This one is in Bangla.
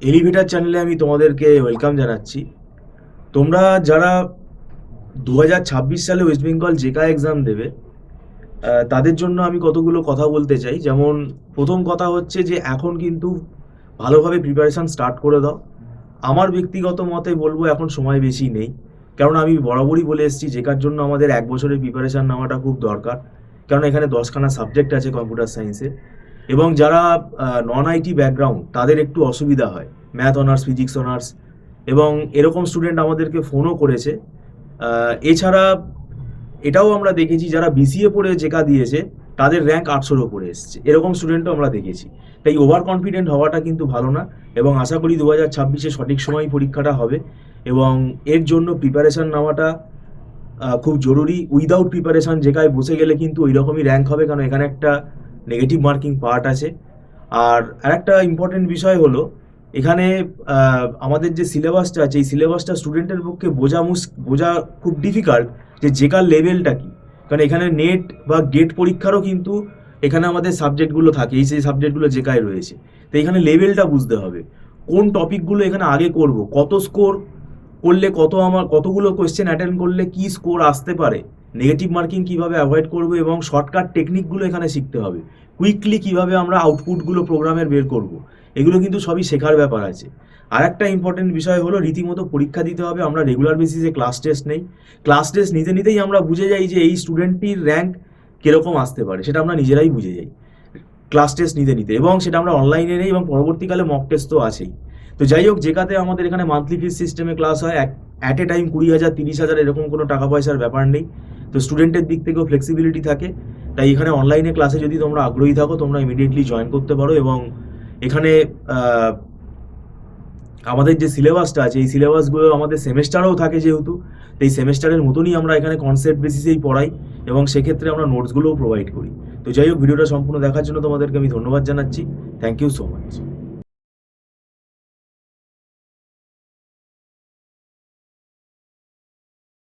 এলিভেটার চ্যানেলে আমি তোমাদেরকে ওয়েলকাম জানাচ্ছি। তোমরা যারা 2026 সালে ওয়েস্ট বেঙ্গল জেকা এক্সাম দেবে, তাদের জন্য আমি কতগুলো কথা বলতে চাই। যেমন প্রথম কথা হচ্ছে যে এখন কিন্তু ভালোভাবে প্রিপারেশান স্টার্ট করে দাও। আমার ব্যক্তিগত মতে বলবো এখন সময় বেশি নেই, কারণ আমি বরাবরই বলে এসেছি জেকার জন্য আমাদের 1 বছরের প্রিপারেশান নেওয়াটা খুব দরকার। কারণ এখানে 10খানা সাবজেক্ট আছে কম্পিউটার সায়েন্সে, এবং যারা নন আইটি ব্যাকগ্রাউন্ড তাদের একটু অসুবিধা হয়, ম্যাথ অনার্স, ফিজিক্স অনার্স, এবং এরকম স্টুডেন্ট আমাদেরকে ফোনও করেছে। এছাড়া এটাও আমরা দেখেছি যারা বিসিএ পড়ে জেকা দিয়েছে তাদের র্যাঙ্ক 800-র ওপরে এসছে, এরকম স্টুডেন্টও আমরা দেখেছি। তাই ওভার কনফিডেন্ট হওয়াটা কিন্তু ভালো না, এবং আশা করি 2026-এ সঠিক সময় পরীক্ষাটা হবে, এবং এর জন্য প্রিপারেশান নেওয়াটা খুব জরুরি। উইদাউট প্রিপারেশান জেকায় বসে গেলে কিন্তু ওই রকমই র্যাঙ্ক হবে, কারণ এখানে একটা নেগেটিভ মার্কিং পার্ট আছে। আর আরেকটা ইম্পর্টেন্ট বিষয় হলো, এখানে আমাদের যে সিলেবাসটা আছে এই সিলেবাসটা স্টুডেন্টের পক্ষে বোঝা খুব ডিফিকাল্ট, যে জেকার লেভেলটা কি। কারণ এখানে নেট বা গেট পরীক্ষারও কিন্তু এখানে আমাদের সাবজেক্টগুলো থাকে, এই সেই সাবজেক্টগুলো জেকায় রয়েছে। তো এখানে লেভেলটা বুঝতে হবে, কোন টপিকগুলো এখানে আগে করব, কত স্কোর করলে কতগুলো কোয়েশ্চেন অ্যাটেন্ড করলে কি স্কোর আসতে পারে, নেগেটিভ মার্কিং কিভাবে অ্যাভয়েড করবো, এবং শর্টকাট টেকনিকগুলো এখানে শিখতে হবে। কুইকলি কিভাবে আমরা আউটপুটগুলো প্রোগ্রামের বের করব, এগুলো কিন্তু সবই শেখার ব্যাপার আছে। আর একটা ইম্পর্টেন্ট বিষয় হলো রীতিমতো পরীক্ষা দিতে হবে। আমরা রেগুলার বেসিসে ক্লাস টেস্ট নেই, ক্লাস টেস্ট নিতে নিতেই আমরা বুঝে যাই যে এই স্টুডেন্টটির র্যাঙ্ক কীরকম আসতে পারে, সেটা আমরা নিজেরাই বুঝে যাই ক্লাস টেস্ট নিতে নিতে, এবং সেটা আমরা অনলাইনে নেই, এবং পরবর্তীকালে মক টেস্ট তো আছেই। তো যাই হোক, জেকাতে আমাদের এখানে মান্থলি ফিস সিস্টেমে ক্লাস হয়, অ্যাট এ টাইম 20,000 30,000 এরকম কোনো টাকা পয়সার ব্যাপার নেই। তো স্টুডেন্টের দিক থেকেও ফ্লেক্সিবিলিটি থাকে। তাই এখানে অনলাইনে ক্লাসে যদি তোমরা আগ্রহী থাকো তোমরা ইমিডিয়েটলি জয়েন করতে পারো, এবং এখানে আমাদের যে সিলেবাসটা আছে এই সিলেবাসগুলো আমাদের সেমেস্টারেও থাকে, যেহেতু এই সেমেস্টারের মতনই আমরা এখানে কনসেপ্ট বেসিসেই পড়াই, এবং সেক্ষেত্রে আমরা নোটসগুলোও প্রোভাইড করি। তো যাই হোক, ভিডিওটা সম্পূর্ণ দেখার জন্য তোমাদেরকে আমি ধন্যবাদ জানাচ্ছি। Thank you so much.